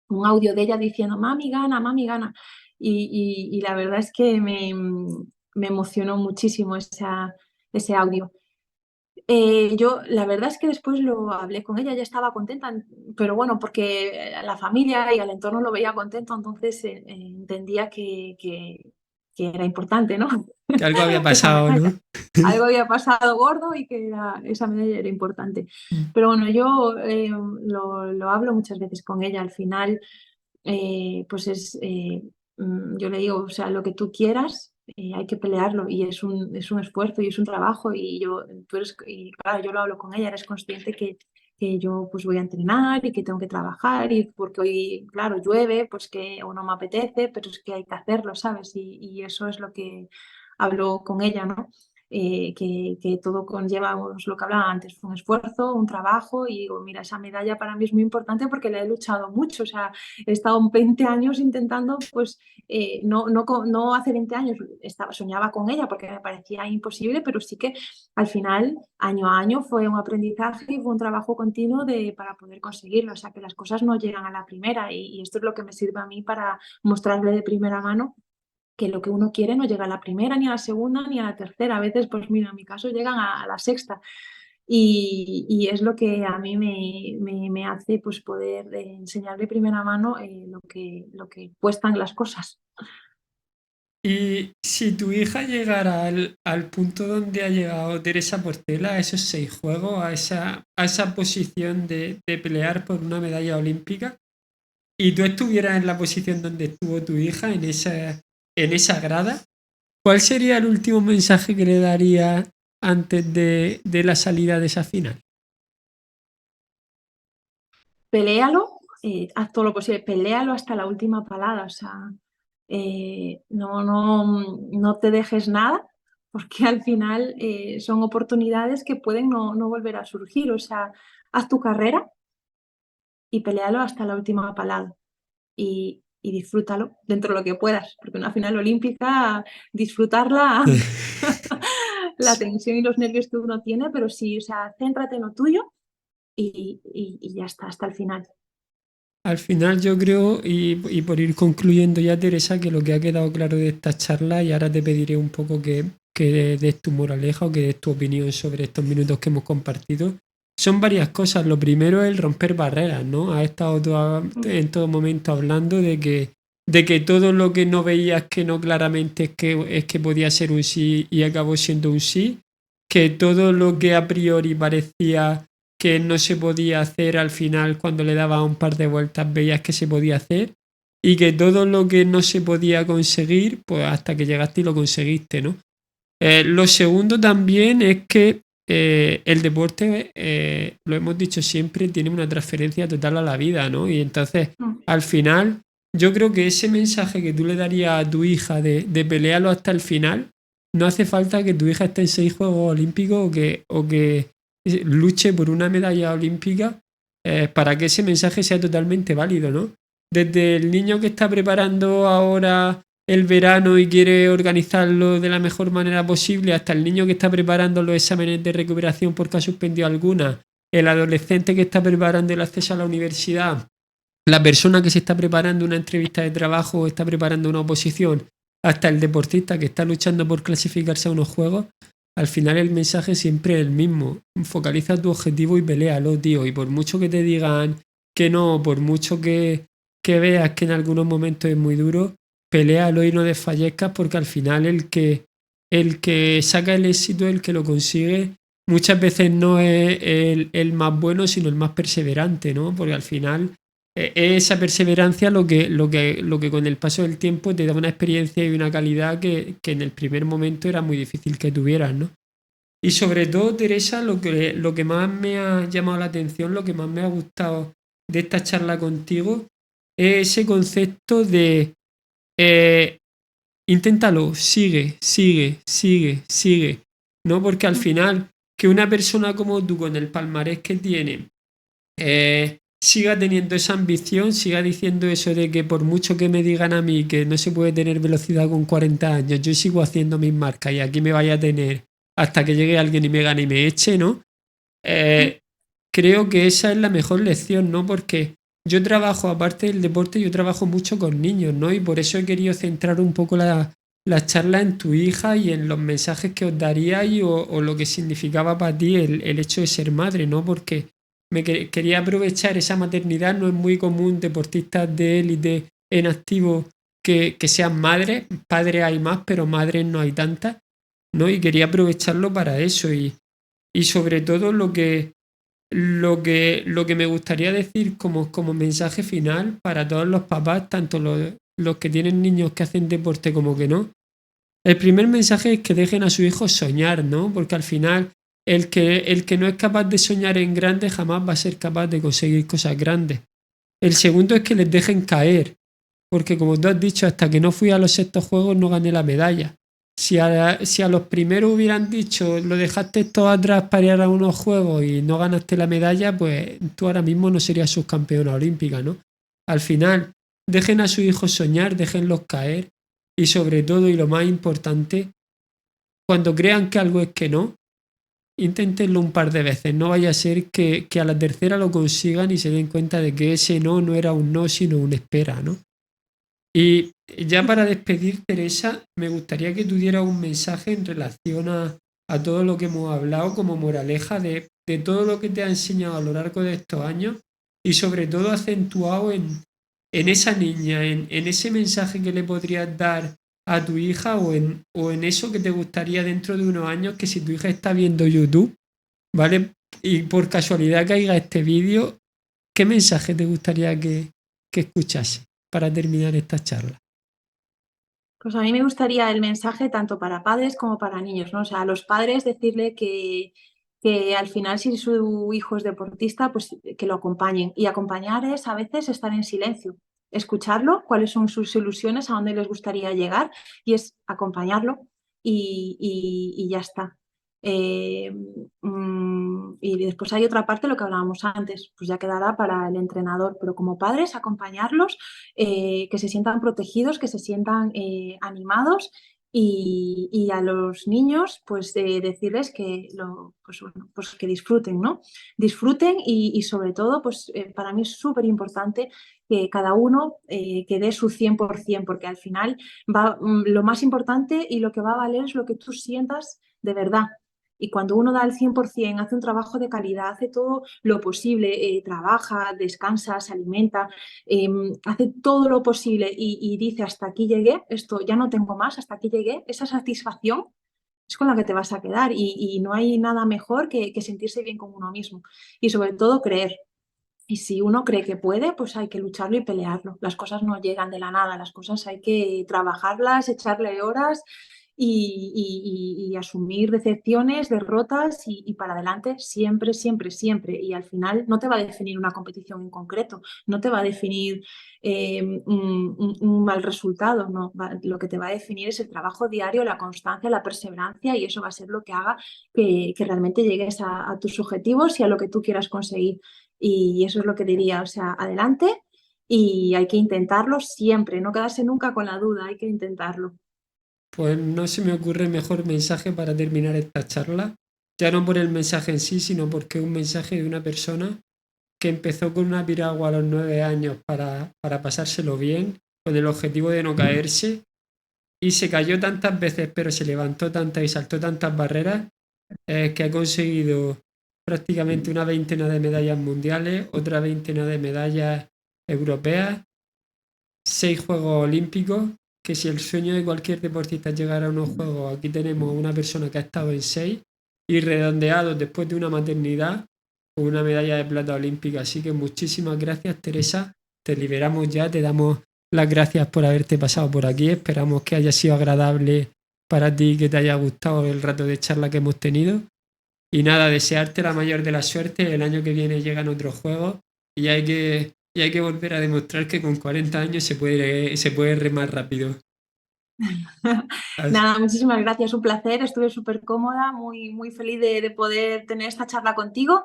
un audio de ella diciendo, mami gana, mami gana. Y la verdad es que me emocionó muchísimo ese audio. Yo, la verdad es que después lo hablé con ella, ya estaba contenta, pero bueno, porque la familia y el entorno lo veía contento, entonces entendía que era importante, ¿no? Que algo había Esa pasado, medalla. ¿no? Algo había pasado gordo y que esa medalla era importante. Pero bueno, yo lo hablo muchas veces con ella. Al final, pues yo le digo, o sea, lo que tú quieras, hay que pelearlo y es un esfuerzo y es un trabajo y claro, yo lo hablo con ella, eres consciente que yo pues voy a entrenar y que tengo que trabajar y porque hoy, claro, llueve, pues que o no me apetece, pero es que hay que hacerlo, ¿sabes? Y eso es lo que hablo con ella, ¿no? Que todo conlleva pues, lo que hablaba antes, un esfuerzo, un trabajo y digo, mira, esa medalla para mí es muy importante porque la he luchado mucho, o sea, he estado 20 años intentando, pues, no hace 20 años soñaba con ella porque me parecía imposible, pero sí que al final, año a año, fue un aprendizaje y fue un trabajo continuo para poder conseguirlo. O sea, que las cosas no llegan a la primera y esto es lo que me sirve a mí para mostrarle de primera mano que lo que uno quiere no llega a la primera, ni a la segunda, ni a la tercera. A veces, pues mira, en mi caso llegan a la sexta. Y es lo que a mí me hace pues, poder enseñar de primera mano lo que cuestan las cosas. Y si tu hija llegara al punto donde ha llegado Teresa Portela, a esos 6 juegos, a esa posición de pelear por una medalla olímpica, y tú estuvieras en la posición donde estuvo tu hija, en esa grada, ¿cuál sería el último mensaje que le daría antes de la salida de esa final? Peléalo, haz todo lo posible, peléalo hasta la última palada, o sea, no te dejes nada, porque al final son oportunidades que pueden no volver a surgir, o sea, haz tu carrera y peléalo hasta la última palada. Y y disfrútalo dentro de lo que puedas, porque una final olímpica, disfrutarla, la tensión y los nervios que uno tiene, pero sí, o sea, céntrate en lo tuyo y ya está, hasta el final. Al final yo creo, y por ir concluyendo ya, Teresa, que lo que ha quedado claro de esta charla, y ahora te pediré un poco que des tu moraleja o que des tu opinión sobre estos minutos que hemos compartido, son varias cosas. Lo primero es el romper barreras, ¿no? Has estado en todo momento hablando de que todo lo que no veías que no claramente es que podía ser un sí y acabó siendo un sí, que todo lo que a priori parecía que no se podía hacer al final cuando le daba un par de vueltas veías que se podía hacer y que todo lo que no se podía conseguir, pues hasta que llegaste y lo conseguiste, ¿no? Lo segundo también es que el deporte, lo hemos dicho siempre, tiene una transferencia total a la vida, ¿no? Y entonces, Mm. al final, yo creo que ese mensaje que tú le darías a tu hija de pelearlo hasta el final, no hace falta que tu hija esté en 6 Juegos Olímpicos o que luche por una medalla olímpica para que ese mensaje sea totalmente válido, ¿no? Desde el niño que está preparando ahora el verano y quiere organizarlo de la mejor manera posible, hasta el niño que está preparando los exámenes de recuperación porque ha suspendido alguna, el adolescente que está preparando el acceso a la universidad, la persona que se está preparando una entrevista de trabajo o está preparando una oposición, hasta el deportista que está luchando por clasificarse a unos juegos, al final el mensaje siempre es el mismo. Focaliza tu objetivo y peléalo, tío. Y por mucho que te digan que no, por mucho que veas que en algunos momentos es muy duro, peléalo y no desfallezcas porque al final el que saca el éxito, el que lo consigue, muchas veces no es el más bueno, sino el más perseverante, ¿no? Porque al final es esa perseverancia lo que con el paso del tiempo te da una experiencia y una calidad que en el primer momento era muy difícil que tuvieras, ¿no? Y sobre todo, Teresa, lo que más me ha llamado la atención, lo que más me ha gustado de esta charla contigo, es ese concepto de eh, inténtalo, sigue, sigue, sigue, sigue, ¿no? Porque al final, que una persona como tú, con el palmarés que tiene, siga teniendo esa ambición, siga diciendo eso de que por mucho que me digan a mí que no se puede tener velocidad con 40 años, yo sigo haciendo mis marcas y aquí me vaya a tener hasta que llegue alguien y me gane y me eche, ¿no? Mm. Eh, Creo que esa es la mejor lección, ¿no? Porque yo trabajo, aparte del deporte, yo trabajo mucho con niños, ¿no? Y por eso he querido centrar un poco la charla en tu hija y en los mensajes que os daría o lo que significaba para ti el hecho de ser madre, ¿no? Porque quería aprovechar esa maternidad, no es muy común deportistas de élite en activo que sean madres, padres hay más, pero madres no hay tantas, ¿no? Y quería aprovecharlo para eso y sobre todo lo que me gustaría decir como mensaje final para todos los papás, tanto los que tienen niños que hacen deporte como que no. El primer mensaje es que dejen a su hijo soñar, ¿no? Porque al final el que no es capaz de soñar en grande jamás va a ser capaz de conseguir cosas grandes. El segundo es que les dejen caer, porque como tú has dicho, hasta que no fui a los sextos juegos no gané la medalla. Si a los primeros hubieran dicho lo dejaste todo atrás para ir a unos juegos y no ganaste la medalla, pues tú ahora mismo no serías subcampeona olímpica, ¿no? Al final, dejen a sus hijos soñar, déjenlos caer y sobre todo y lo más importante, cuando crean que algo es que no, inténtenlo un par de veces. No vaya a ser que a la tercera lo consigan y se den cuenta de que ese no era un no, sino un espera, ¿no? Y ya para despedir, Teresa, me gustaría que tú dieras un mensaje en relación a todo lo que hemos hablado como moraleja de todo lo que te ha enseñado a lo largo de estos años y sobre todo acentuado en esa niña, en ese mensaje que le podrías dar a tu hija o en eso que te gustaría dentro de unos años que si tu hija está viendo YouTube, ¿vale? Y por casualidad caiga este vídeo, ¿qué mensaje te gustaría que escuchase para terminar esta charla? Pues a mí me gustaría el mensaje tanto para padres como para niños, ¿no? O sea, a los padres decirle que al final si su hijo es deportista, pues que lo acompañen. Y acompañar es a veces estar en silencio, escucharlo, cuáles son sus ilusiones, a dónde les gustaría llegar, y es acompañarlo y ya está. Y después hay otra parte, lo que hablábamos antes, pues ya quedará para el entrenador, pero como padres acompañarlos, que se sientan protegidos, que se sientan animados y a los niños pues decirles que, pues, bueno, pues que disfruten, ¿no? Disfruten y sobre todo pues para mí es súper importante que cada uno que dé su 100%, porque al final lo más importante y lo que va a valer es lo que tú sientas de verdad. Y cuando uno da el 100%, hace un trabajo de calidad, hace todo lo posible, trabaja, descansa, se alimenta, hace todo lo posible y dice hasta aquí llegué, esto ya no tengo más, hasta aquí llegué, esa satisfacción es con la que te vas a quedar y no hay nada mejor que sentirse bien con uno mismo y sobre todo creer. Y si uno cree que puede, pues hay que lucharlo y pelearlo. Las cosas no llegan de la nada, las cosas hay que trabajarlas, echarle horas y asumir decepciones, derrotas y para adelante siempre, siempre, siempre. Y al final no te va a definir una competición en concreto, no te va a definir un mal resultado, no. Lo que te va a definir es el trabajo diario, la constancia, la perseverancia y eso va a ser lo que haga que realmente llegues a tus objetivos y a lo que tú quieras conseguir. Y eso es lo que diría, o sea, adelante y hay que intentarlo siempre, no quedarse nunca con la duda, hay que intentarlo. Pues no se me ocurre mejor mensaje para terminar esta charla, ya no por el mensaje en sí, sino porque es un mensaje de una persona que empezó con una piragua a los 9 años para pasárselo bien, con el objetivo de no caerse, y se cayó tantas veces, pero se levantó tantas y saltó tantas barreras, que ha conseguido prácticamente una veintena de medallas mundiales, otra veintena de medallas europeas, 6 Juegos Olímpicos, que si el sueño de cualquier deportista es llegar a unos Juegos, aquí tenemos una persona que ha estado en 6 y redondeado después de una maternidad con una medalla de plata olímpica. Así que muchísimas gracias, Teresa. Te liberamos ya, te damos las gracias por haberte pasado por aquí. Esperamos que haya sido agradable para ti, que te haya gustado el rato de charla que hemos tenido. Y nada, desearte la mayor de la suerte. El año que viene llegan otros juegos y hay que volver a demostrar que con 40 años se puede remar rápido. Así- Nada, muchísimas gracias, un placer, estuve súper cómoda, muy, muy feliz de poder tener esta charla contigo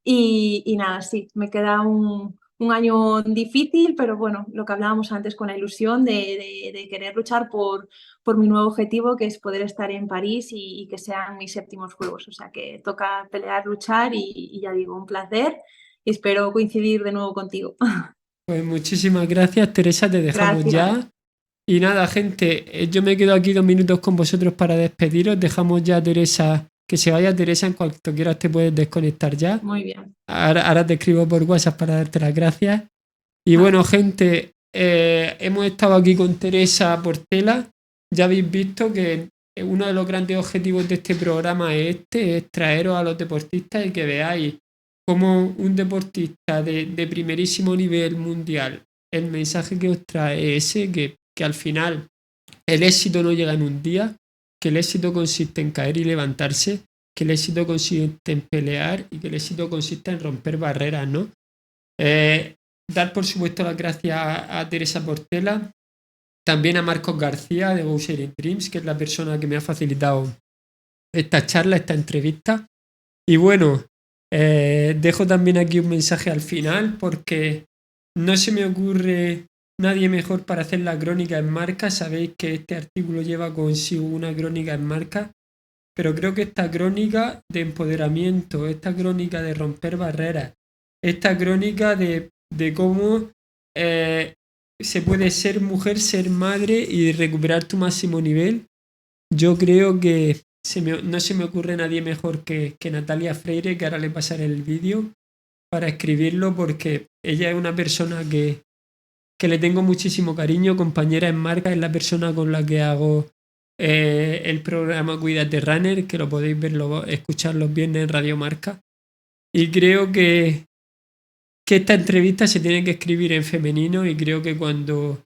y nada, sí, me queda un año difícil, pero bueno, lo que hablábamos antes con la ilusión de querer luchar por mi nuevo objetivo, que es poder estar en París y que sean mis séptimos juegos. O sea que toca pelear, luchar y ya digo, un placer y espero coincidir de nuevo contigo. Pues muchísimas gracias, Teresa, te dejamos Gracias. ya. Y nada, gente, yo me quedo aquí 2 minutos con vosotros para despediros. Dejamos ya a Teresa, que se vaya Teresa, en cuanto quieras te puedes desconectar ya. Muy bien. Ahora te escribo por WhatsApp para darte las gracias. Y Vale. bueno, gente, hemos estado aquí con Teresa Portela. Ya habéis visto que uno de los grandes objetivos de este programa es traeros a los deportistas y que veáis cómo un deportista de primerísimo nivel mundial, el mensaje que os trae es ese, que al final el éxito no llega en un día, que el éxito consiste en caer y levantarse, que el éxito consiste en pelear y que el éxito consiste en romper barreras, ¿no? Dar por supuesto las gracias a Teresa Portela, también a Marcos García de Go Sharing Dreams, que es la persona que me ha facilitado esta charla, esta entrevista. Y bueno, dejo también aquí un mensaje al final porque no se me ocurre nadie mejor para hacer la crónica en marca. Sabéis que este artículo lleva consigo una crónica en marca, pero creo que esta crónica de empoderamiento, esta crónica de romper barreras, esta crónica de cómo se puede ser mujer, ser madre y recuperar tu máximo nivel, yo creo que no se me ocurre nadie mejor que Natalia Freire, que ahora le pasaré el vídeo para escribirlo, porque ella es una persona que le tengo muchísimo cariño, compañera en marca, es la persona con la que hago el programa Cuídate Runner, que lo podéis escuchar los viernes en Radio Marca. Y creo que esta entrevista se tiene que escribir en femenino y creo que cuando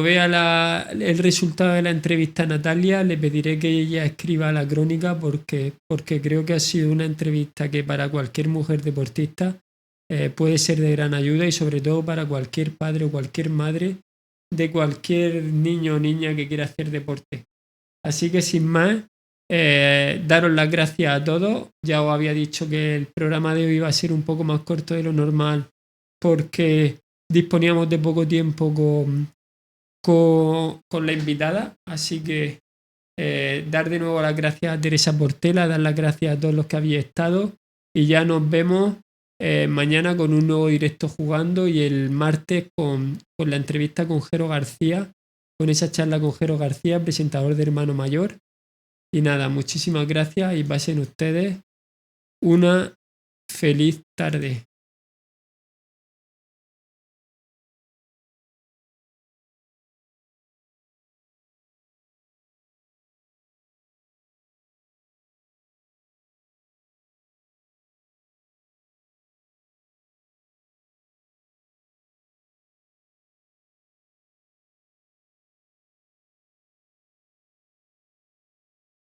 vea el resultado de la entrevista a Natalia, le pediré que ella escriba la crónica porque creo que ha sido una entrevista que para cualquier mujer deportista puede ser de gran ayuda y sobre todo para cualquier padre o cualquier madre de cualquier niño o niña que quiera hacer deporte. Así que sin más, Daros las gracias a todos. Ya os había dicho que el programa de hoy iba a ser un poco más corto de lo normal porque disponíamos de poco tiempo con la invitada. Así que dar de nuevo las gracias a Teresa Portela, dar las gracias a todos los que habéis estado y ya nos vemos mañana con un nuevo directo jugando y el martes con la entrevista con Jero García, con esa charla con Jero García, presentador de Hermano Mayor. Y nada, muchísimas gracias y pasen ustedes una feliz tarde.